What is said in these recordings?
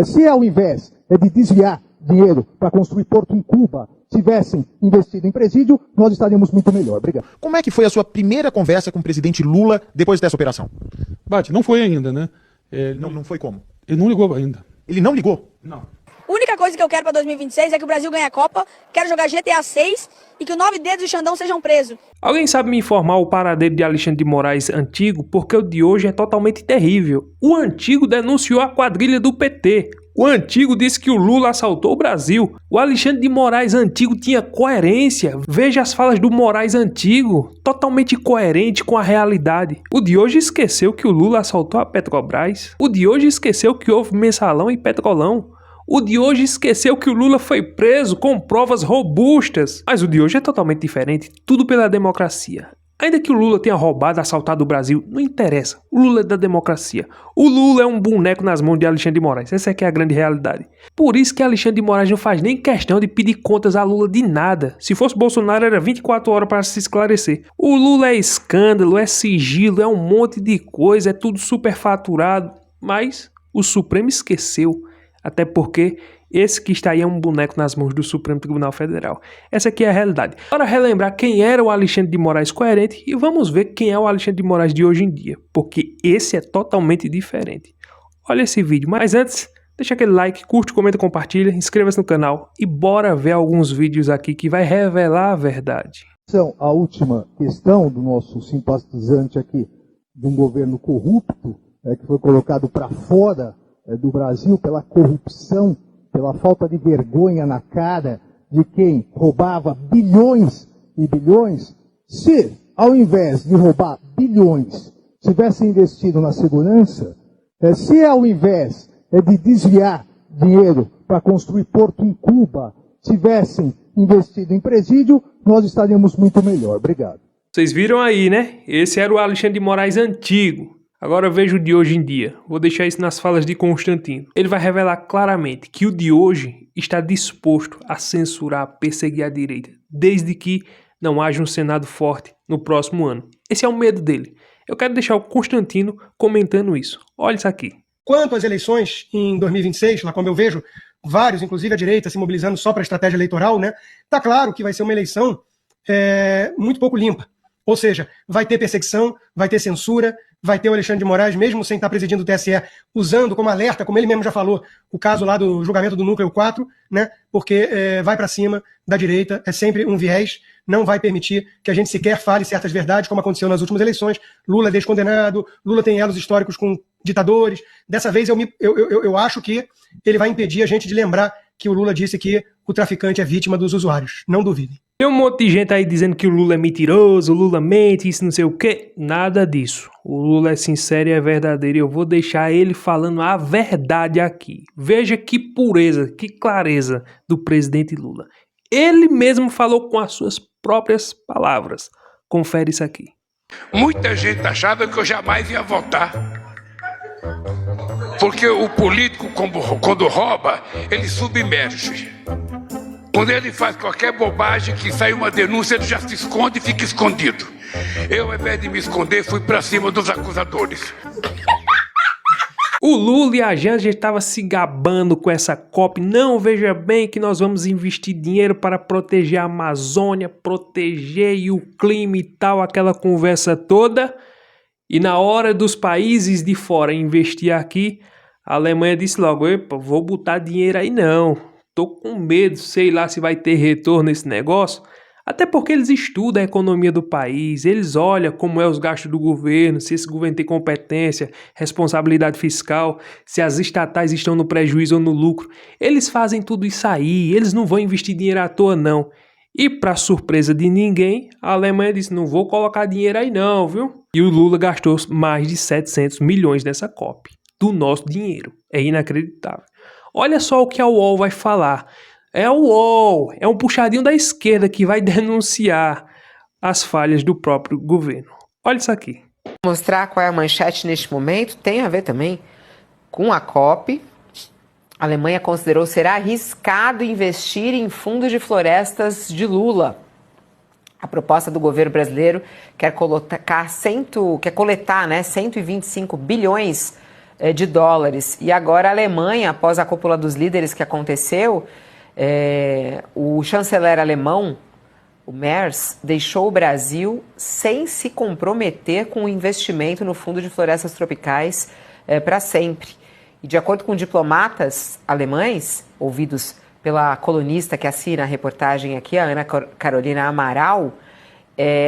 Se ao invés de desviar dinheiro para construir porto em Cuba, tivessem investido em presídio, nós estaríamos muito melhor. Obrigado. Como é que foi a sua primeira conversa com o presidente Lula depois dessa operação? Bate, não foi ainda, né? Não foi como? Ele não ligou ainda. Ele não ligou? Não. A única coisa que eu quero para 2026 é que o Brasil ganhe a Copa, quero jogar GTA 6 e que o 9 dedos e o Xandão sejam presos. Alguém sabe me informar o paradeiro de Alexandre de Moraes antigo? Porque o de hoje é totalmente terrível. O antigo denunciou a quadrilha do PT. O antigo disse que o Lula assaltou o Brasil. O Alexandre de Moraes antigo tinha coerência. Veja as falas do Moraes antigo, totalmente coerente com a realidade. O de hoje esqueceu que o Lula assaltou a Petrobras. O de hoje esqueceu que houve mensalão e petrolão. O de hoje esqueceu que o Lula foi preso com provas robustas. Mas o de hoje é totalmente diferente, tudo pela democracia. Ainda que o Lula tenha roubado, assaltado o Brasil, não interessa. O Lula é da democracia. O Lula é um boneco nas mãos de Alexandre de Moraes. Essa é que é a grande realidade. Por isso que Alexandre de Moraes não faz nem questão de pedir contas a Lula de nada. Se fosse Bolsonaro, era 24 horas para se esclarecer. O Lula é escândalo, é sigilo, é um monte de coisa, é tudo superfaturado. Mas o Supremo esqueceu. Até porque esse que está aí é um boneco nas mãos do Supremo Tribunal Federal. Essa aqui é a realidade. Bora relembrar quem era o Alexandre de Moraes coerente e vamos ver quem é o Alexandre de Moraes de hoje em dia, porque esse é totalmente diferente. Olha esse vídeo, mas antes, deixa aquele like, curte, comenta, compartilha, inscreva-se no canal e bora ver alguns vídeos aqui que vai revelar a verdade. A última questão do nosso simpatizante aqui, de um governo corrupto, que foi colocado para fora do Brasil pela corrupção, pela falta de vergonha na cara de quem roubava bilhões e bilhões. Se, ao invés de roubar bilhões, tivesse investido na segurança, se ao invés de desviar dinheiro para construir porto em Cuba, tivessem investido em presídio, nós estaríamos muito melhor. Obrigado. Vocês viram aí, né? Esse era o Alexandre de Moraes antigo. Agora veja o de hoje em dia. Vou deixar isso nas falas de Constantino. Ele vai revelar claramente que o de hoje está disposto a censurar, perseguir a direita, desde que não haja um Senado forte no próximo ano. Esse é o medo dele. Eu quero deixar o Constantino comentando isso. Olha isso aqui. Quanto às eleições em 2026, lá como eu vejo vários, inclusive a direita, se mobilizando só para a estratégia eleitoral, né? Tá claro que vai ser uma eleição muito pouco limpa. Ou seja, vai ter perseguição, vai ter censura, vai ter o Alexandre de Moraes, mesmo sem estar presidindo o TSE, usando como alerta, como ele mesmo já falou, o caso lá do julgamento do Núcleo 4, né? Porque vai para cima da direita, é sempre um viés, não vai permitir que a gente sequer fale certas verdades, como aconteceu nas últimas eleições. Lula é descondenado, Lula tem elos históricos com ditadores. Dessa vez eu acho que ele vai impedir a gente de lembrar que o Lula disse que o traficante é vítima dos usuários. Não duvidem. Tem um monte de gente aí dizendo que o Lula é mentiroso, o Lula mente, isso não sei o quê. Nada disso. O Lula é sincero e é verdadeiro e eu vou deixar ele falando a verdade aqui. Veja que pureza, que clareza do presidente Lula. Ele mesmo falou com as suas próprias palavras. Confere isso aqui. Muita gente achava que eu jamais ia votar. Porque o político, quando rouba, ele submerge. Quando ele faz qualquer bobagem, que sai uma denúncia, ele já se esconde e fica escondido. Eu, ao invés de me esconder, fui pra cima dos acusadores. O Lula e a Janja estavam se gabando com essa COP. Não, veja bem que nós vamos investir dinheiro para proteger a Amazônia, proteger o clima e tal, aquela conversa toda. E na hora dos países de fora investir aqui, a Alemanha disse logo, epa, vou botar dinheiro aí não. Tô com medo, sei lá se vai ter retorno nesse negócio. Até porque eles estudam a economia do país, eles olham como é os gastos do governo, se esse governo tem competência, responsabilidade fiscal, se as estatais estão no prejuízo ou no lucro. Eles fazem tudo isso aí, eles não vão investir dinheiro à toa não. E para surpresa de ninguém, a Alemanha disse, não vou colocar dinheiro aí não, viu? E o Lula gastou mais de 700 milhões nessa COP, do nosso dinheiro. É inacreditável. Olha só o que a UOL vai falar. É o UOL, é um puxadinho da esquerda que vai denunciar as falhas do próprio governo. Olha isso aqui. Mostrar qual é a manchete neste momento tem a ver também com a COP. A Alemanha considerou ser arriscado investir em fundos de florestas de Lula. A proposta do governo brasileiro quer coletar 125 bilhões de dólares. E agora a Alemanha, após a cúpula dos líderes que aconteceu, o chanceler alemão, o Merz, deixou o Brasil sem se comprometer com o investimento no Fundo de Florestas Tropicais para sempre. E de acordo com diplomatas alemães, ouvidos pela colunista que assina a reportagem aqui, a Ana Carolina Amaral,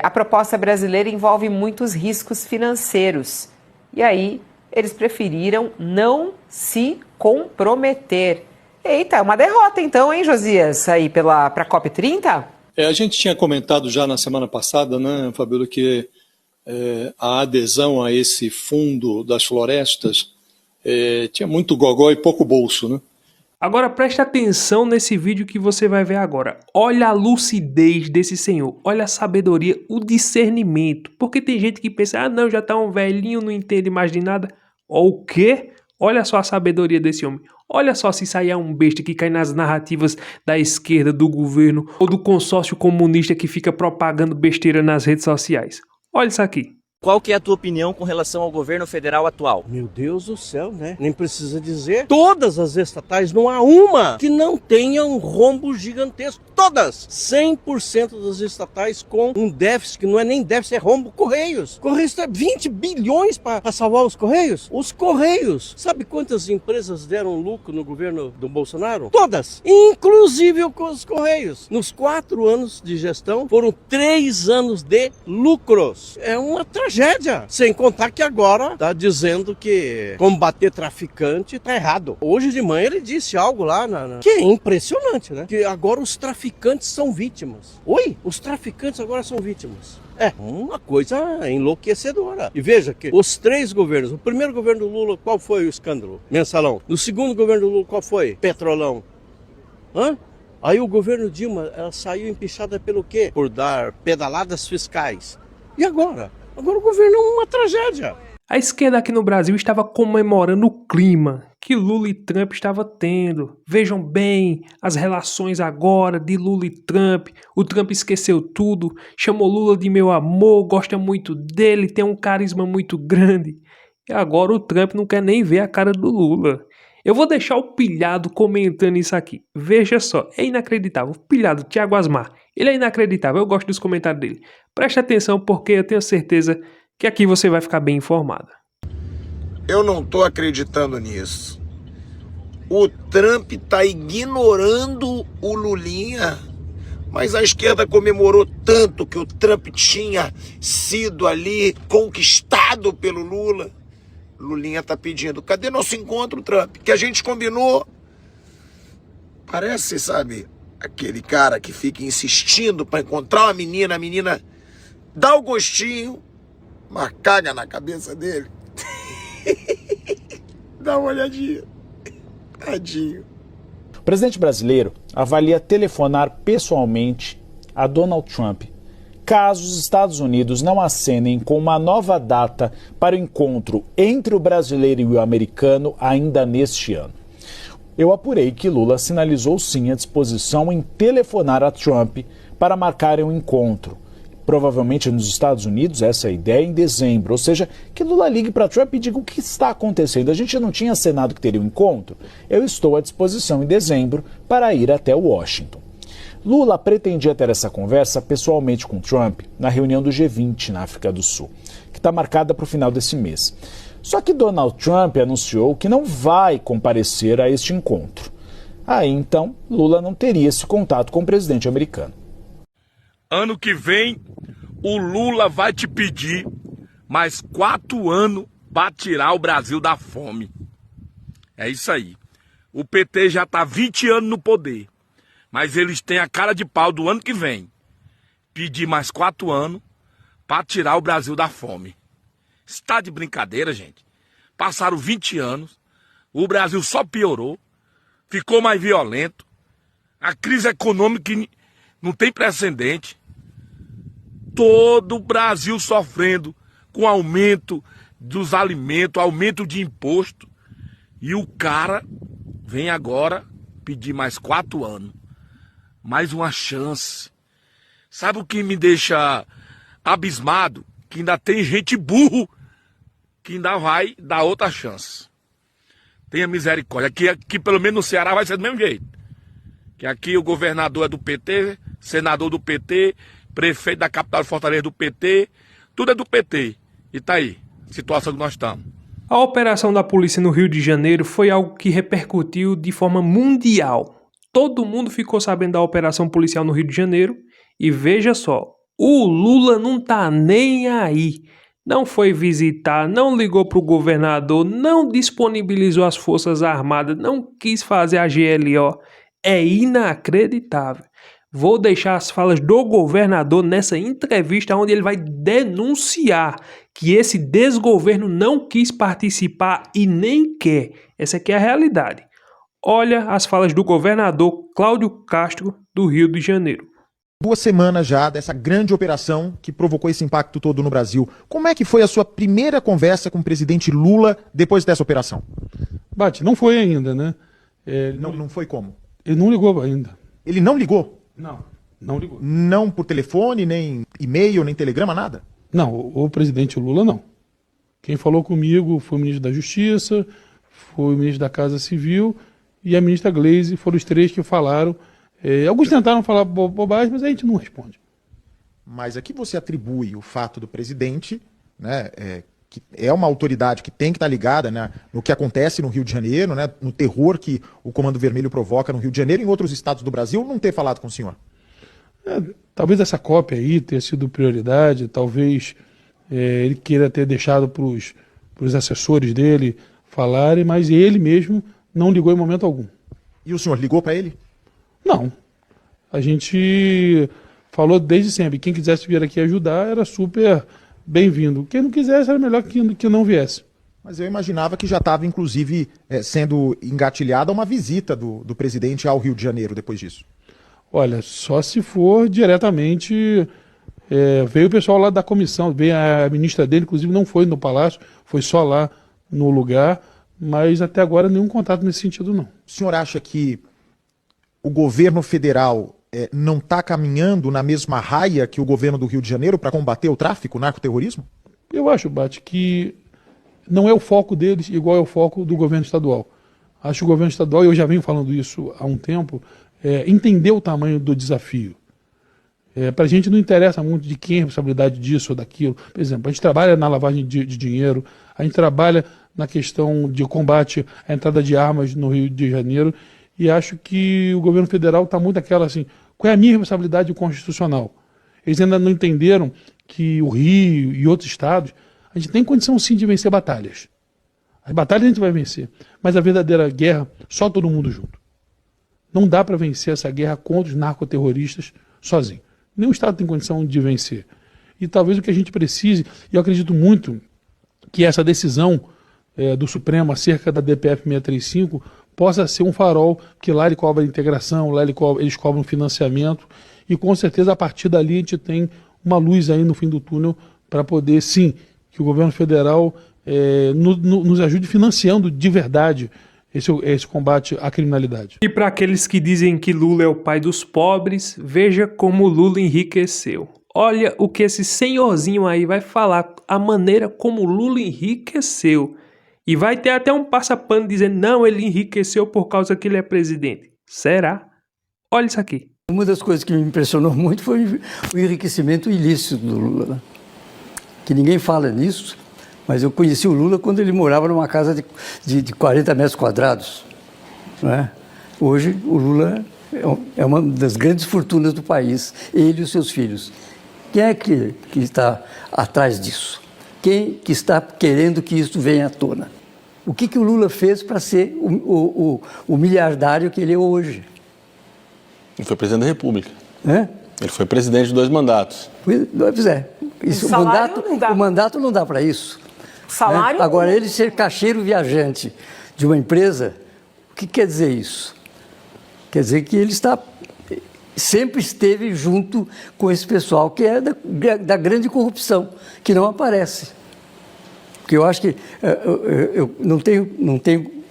a proposta brasileira envolve muitos riscos financeiros. E aí eles preferiram não se comprometer. Eita, uma derrota então, hein, Josias, aí para a COP30? A gente tinha comentado já na semana passada, né, Fabíola, que a adesão a esse fundo das florestas tinha muito gogó e pouco bolso, né? Agora preste atenção nesse vídeo que você vai ver agora. Olha a lucidez desse senhor, olha a sabedoria, o discernimento. Porque tem gente que pensa, ah não, já tá um velhinho, não entende mais de nada. O quê? Olha só a sabedoria desse homem. Olha só se sair um besta que cai nas narrativas da esquerda, do governo ou do consórcio comunista que fica propagando besteira nas redes sociais. Olha isso aqui. Qual que é a tua opinião com relação ao governo federal atual? Meu Deus do céu, né? Nem precisa dizer. Todas as estatais, não há uma que não tenha um rombo gigantesco. Todas! 100% das estatais com um déficit, que não é nem déficit, é rombo. Correios. Correios tem 20 bilhões para salvar os Correios. Os Correios. Sabe quantas empresas deram lucro no governo do Bolsonaro? Todas! Inclusive os Correios. Nos 4 anos de gestão, foram 3 anos de lucros. É uma tragédia. Sem contar que agora está dizendo que combater traficante está errado. Hoje de manhã ele disse algo lá que é impressionante, né? Que agora os traficantes são vítimas. Oi? Os traficantes agora são vítimas. É uma coisa enlouquecedora. E veja que os 3 governos, o primeiro governo do Lula, qual foi o escândalo? Mensalão. No segundo governo do Lula, qual foi? Petrolão. Aí o governo Dilma, ela saiu empichada pelo quê? Por dar pedaladas fiscais. E agora? Agora o governo é uma tragédia. A esquerda aqui no Brasil estava comemorando o clima que Lula e Trump estavam tendo. Vejam bem as relações agora de Lula e Trump. O Trump esqueceu tudo, chamou Lula de meu amor, gosta muito dele, tem um carisma muito grande. E agora o Trump não quer nem ver a cara do Lula. Eu vou deixar o Pilhado comentando isso aqui. Veja só, é inacreditável. O Pilhado, Thiago Asmar, ele é inacreditável. Eu gosto dos comentários dele. Preste atenção porque eu tenho certeza que aqui você vai ficar bem informada. Eu não tô acreditando nisso. O Trump tá ignorando o Lulinha. Mas a esquerda comemorou tanto que o Trump tinha sido ali conquistado pelo Lula. Lulinha tá pedindo, cadê nosso encontro, Trump? Que a gente combinou. Parece, sabe, aquele cara que fica insistindo para encontrar uma menina, a menina dá o gostinho, mas caga na cabeça dele. Dá uma olhadinha. Tadinho. O presidente brasileiro avalia telefonar pessoalmente a Donald Trump caso os Estados Unidos não acenem com uma nova data para o encontro entre o brasileiro e o americano ainda neste ano. Eu apurei que Lula sinalizou sim a disposição em telefonar a Trump para marcarem um encontro. Provavelmente nos Estados Unidos, essa é a ideia, em dezembro. Ou seja, que Lula ligue para Trump e diga o que está acontecendo. A gente não tinha acenado que teria um encontro? Eu estou à disposição em dezembro para ir até Washington. Lula pretendia ter essa conversa pessoalmente com Trump na reunião do G20 na África do Sul, que está marcada para o final desse mês. Só que Donald Trump anunciou que não vai comparecer a este encontro. Aí então, Lula não teria esse contato com o presidente americano. Ano que vem, o Lula vai te pedir mais 4 anos para tirar o Brasil da fome. É isso aí. O PT já está 20 anos no poder, mas eles têm a cara de pau do ano que vem pedir mais 4 anos para tirar o Brasil da fome. Está de brincadeira, gente. Passaram 20 anos, o Brasil só piorou, ficou mais violento, a crise econômica não tem precedente. Todo o Brasil sofrendo com aumento dos alimentos, aumento de imposto. E o cara vem agora pedir mais 4 anos. Mais uma chance. Sabe o que me deixa abismado? Que ainda tem gente burro que ainda vai dar outra chance. Tenha misericórdia. Aqui pelo menos no Ceará vai ser do mesmo jeito. Que aqui o governador é do PT, senador do PT, prefeito da capital de Fortaleza do PT, tudo é do PT. E tá aí, a situação que nós estamos. A operação da polícia no Rio de Janeiro foi algo que repercutiu de forma mundial. Todo mundo ficou sabendo da operação policial no Rio de Janeiro e veja só, o Lula não tá nem aí. Não foi visitar, não ligou para o governador, não disponibilizou as Forças Armadas, não quis fazer a GLO. É inacreditável. Vou deixar as falas do governador nessa entrevista onde ele vai denunciar que esse desgoverno não quis participar e nem quer. Essa aqui é a realidade. Olha as falas do governador Cláudio Castro do Rio de Janeiro. 2 semanas já dessa grande operação que provocou esse impacto todo no Brasil. Como é que foi a sua primeira conversa com o presidente Lula depois dessa operação? Bate, não foi ainda, né? Não foi como? Ele não ligou ainda. Ele não ligou? Não ligou. Não por telefone, nem e-mail, nem telegrama, nada? Não, o presidente Lula não. Quem falou comigo foi o ministro da Justiça, foi o ministro da Casa Civil e a ministra Gleisi, foram os 3 que falaram. Alguns tentaram falar bobagem, mas a gente não responde. Mas aqui você atribui o fato do presidente, né, que é uma autoridade que tem que estar ligada, né, no que acontece no Rio de Janeiro, né, no terror que o Comando Vermelho provoca no Rio de Janeiro e em outros estados do Brasil, não ter falado com o senhor? Talvez essa cópia aí tenha sido prioridade, talvez ele queira ter deixado para os assessores dele falarem, mas ele mesmo não ligou em momento algum. E o senhor ligou para ele? Não. A gente falou desde sempre, quem quisesse vir aqui ajudar era super bem-vindo. Quem não quisesse era melhor que não viesse. Mas eu imaginava que já estava, inclusive, sendo engatilhada uma visita do presidente ao Rio de Janeiro depois disso. Olha, só se for diretamente... veio o pessoal lá da comissão, veio a ministra dele, inclusive não foi no Palácio, foi só lá no lugar, mas até agora nenhum contato nesse sentido não. O senhor acha que o governo federal não está caminhando na mesma raia que o governo do Rio de Janeiro para combater o tráfico, o narcoterrorismo? Eu acho, Bate, que não é o foco deles igual é o foco do governo estadual. Acho que o governo estadual, e eu já venho falando isso há um tempo, entendeu o tamanho do desafio. Para a gente não interessa muito de quem é a responsabilidade disso ou daquilo. Por exemplo, a gente trabalha na lavagem de dinheiro, a gente trabalha na questão de combate à entrada de armas no Rio de Janeiro, e acho que o governo federal está muito aquela assim, qual é a minha responsabilidade constitucional? Eles ainda não entenderam que o Rio e outros estados, a gente tem condição sim de vencer batalhas. As batalhas a gente vai vencer, mas a verdadeira guerra, só todo mundo junto. Não dá para vencer essa guerra contra os narcoterroristas sozinho. Nenhum estado tem condição de vencer. E talvez o que a gente precise, e eu acredito muito que essa decisão do Supremo acerca da DPF 635 possa ser um farol, que lá ele cobra integração, lá eles cobram financiamento, e com certeza a partir dali a gente tem uma luz aí no fim do túnel para poder, sim, que o governo federal nos ajude financiando de verdade esse combate à criminalidade. E para aqueles que dizem que Lula é o pai dos pobres, veja como Lula enriqueceu. Olha o que esse senhorzinho aí vai falar, a maneira como Lula enriqueceu. E vai ter até um passapano dizendo, não, ele enriqueceu por causa que ele é presidente. Será? Olha isso aqui. Uma das coisas que me impressionou muito foi o enriquecimento ilícito do Lula, né? Que ninguém fala nisso, mas eu conheci o Lula quando ele morava numa casa de 40 metros quadrados. Né? Hoje, o Lula é uma das grandes fortunas do país, ele e os seus filhos. Quem é que está atrás disso? Quem que está querendo que isso venha à tona? O que o Lula fez para ser o miliardário que ele é hoje? Ele foi presidente da República. É? Ele foi presidente de 2 mandatos. Pois é. Isso, o mandato não dá para isso. Salário? Né? Agora, ele ser caixeiro viajante de uma empresa, o que quer dizer isso? Quer dizer que ele sempre esteve junto com esse pessoal que é da grande corrupção, que não aparece. Porque eu acho que eu não tenho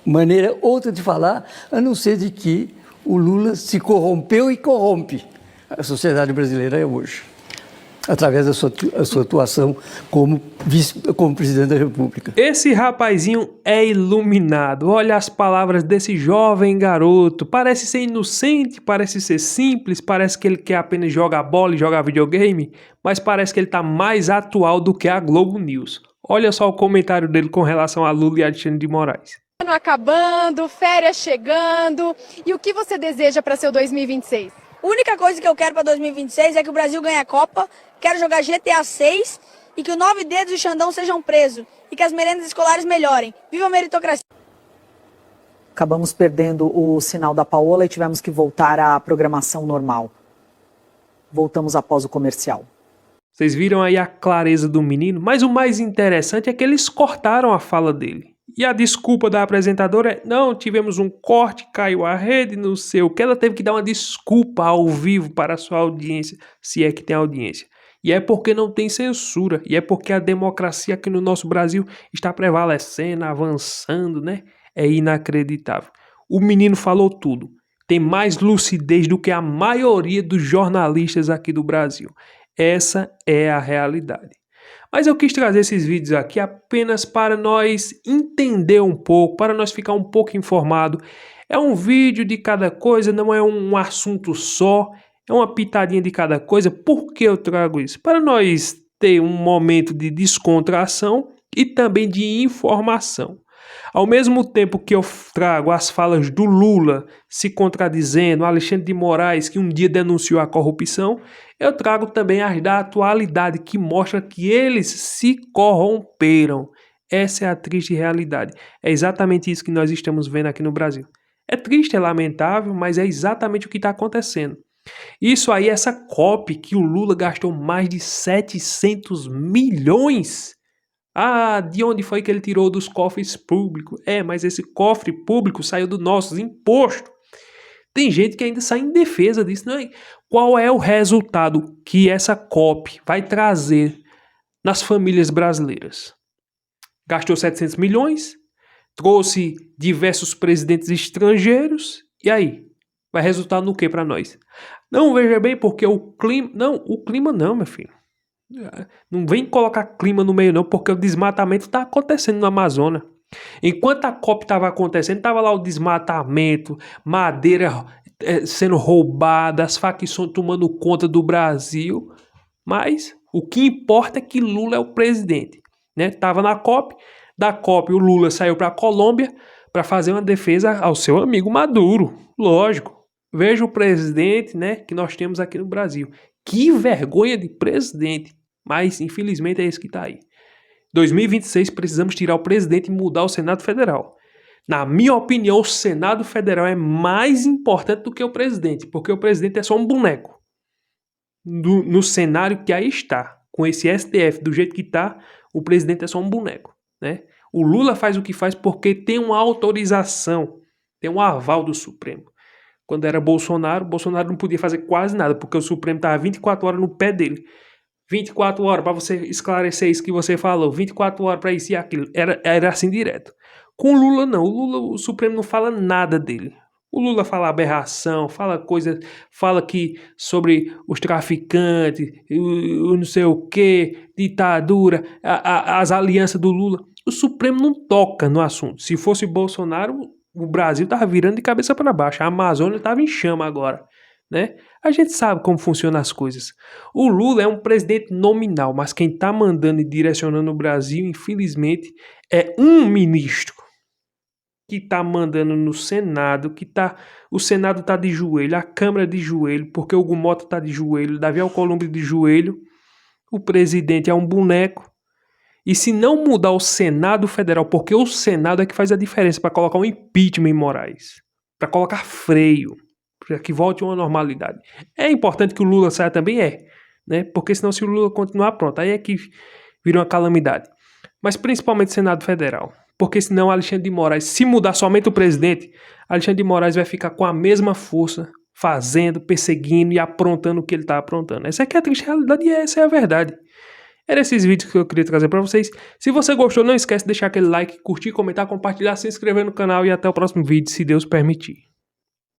maneira outra de falar, a não ser de que o Lula se corrompeu e corrompe a sociedade brasileira hoje. através da sua atuação como presidente da República. Esse rapazinho é iluminado. Olha as palavras desse jovem garoto. Parece ser inocente, parece ser simples, parece que ele quer apenas jogar bola e jogar videogame, mas parece que ele está mais atual do que a Globo News. Olha só o comentário dele com relação a Lula e Alexandre de Moraes. Ano acabando, férias chegando. E o que você deseja para seu 2026? A única coisa que eu quero para 2026 é que o Brasil ganhe a Copa, quero jogar GTA 6 e que o 9 Dedos e o Xandão sejam presos e que as merendas escolares melhorem. Viva a meritocracia! Acabamos perdendo o sinal da Paola e tivemos que voltar à programação normal. Voltamos após o comercial. Vocês viram aí a clareza do menino? Mas o mais interessante é que eles cortaram a fala dele. E a desculpa da apresentadora é: não, tivemos um corte, caiu a rede, não sei o que. Ela teve que dar uma desculpa ao vivo para a sua audiência, se é que tem audiência. E é porque não tem censura. E é porque a democracia aqui no nosso Brasil está prevalecendo, avançando, né? É inacreditável. O menino falou tudo. Tem mais lucidez do que a maioria dos jornalistas aqui do Brasil. Essa é a realidade. Mas eu quis trazer esses vídeos aqui apenas para nós entender um pouco, para nós ficar um pouco informado. É um vídeo de cada coisa, não é um assunto só, é uma pitadinha de cada coisa. Por que eu trago isso? Para nós ter um momento de descontração e também de informação. Ao mesmo tempo que eu trago as falas do Lula se contradizendo, Alexandre de Moraes, que um dia denunciou a corrupção, eu trago também as da atualidade, que mostra que eles se corromperam. Essa é a triste realidade. É exatamente isso que nós estamos vendo aqui no Brasil. É triste, é lamentável, mas é exatamente o que está acontecendo. Isso aí, essa COP que o Lula gastou mais de 700 milhões. Ah, de onde foi que ele tirou dos cofres públicos? Mas esse cofre público saiu dos nossos impostos. Tem gente que ainda sai em defesa disso, não é? Qual é o resultado que essa COP vai trazer nas famílias brasileiras? Gastou 700 milhões, trouxe diversos presidentes estrangeiros, e aí? Vai resultar no que para nós? Não, veja bem, porque o clima... Não, o clima não, meu filho. Não vem colocar clima no meio não, porque o desmatamento está acontecendo no Amazonas. Enquanto a COP estava acontecendo, estava lá o desmatamento, madeira sendo roubada, as facções tomando conta do Brasil. Mas o que importa é que Lula é o presidente, né? Estava na COP, da COP o Lula saiu para a Colômbia para fazer uma defesa ao seu amigo Maduro. Lógico, veja o presidente, né, que nós temos aqui no Brasil. Que vergonha de presidente. Mas, infelizmente, é isso que está aí. 2026, precisamos tirar o presidente e mudar o Senado Federal. Na minha opinião, o Senado Federal é mais importante do que o presidente, porque o presidente é só um boneco. No cenário que aí está, com esse STF do jeito que está, o presidente é só um boneco, né? O Lula faz o que faz porque tem uma autorização, tem um aval do Supremo. Quando era Bolsonaro não podia fazer quase nada, porque o Supremo estava 24 horas no pé dele. 24 horas para você esclarecer isso que você falou, 24 horas para isso e aquilo. Era assim direto. Com o Lula não, o Supremo não fala nada dele. O Lula fala aberração, fala coisa, fala que sobre os traficantes, o não sei o que, ditadura, as alianças do Lula. O Supremo não toca no assunto. Se fosse Bolsonaro, o Brasil estava virando de cabeça para baixo. A Amazônia estava em chama agora, né? A gente sabe como funcionam as coisas. O Lula é um presidente nominal, mas quem está mandando e direcionando o Brasil, infelizmente, é um ministro que está mandando no Senado, o Senado está de joelho, a Câmara de joelho, porque o Hugo Mota está de joelho, Davi Alcolumbre de joelho, o presidente é um boneco. E se não mudar o Senado Federal, porque o Senado é que faz a diferença para colocar um impeachment em Moraes, para colocar freio, para que volte a uma normalidade. É importante que o Lula saia também, né? Porque senão se o Lula continuar, pronto, aí é que vira uma calamidade. Mas principalmente o Senado Federal, porque senão Alexandre de Moraes, se mudar somente o presidente, Alexandre de Moraes vai ficar com a mesma força, fazendo, perseguindo e aprontando o que ele está aprontando. Essa aqui é a triste realidade e essa é a verdade. Eram esses vídeos que eu queria trazer para vocês. Se você gostou, não esquece de deixar aquele like, curtir, comentar, compartilhar, se inscrever no canal e até o próximo vídeo, se Deus permitir.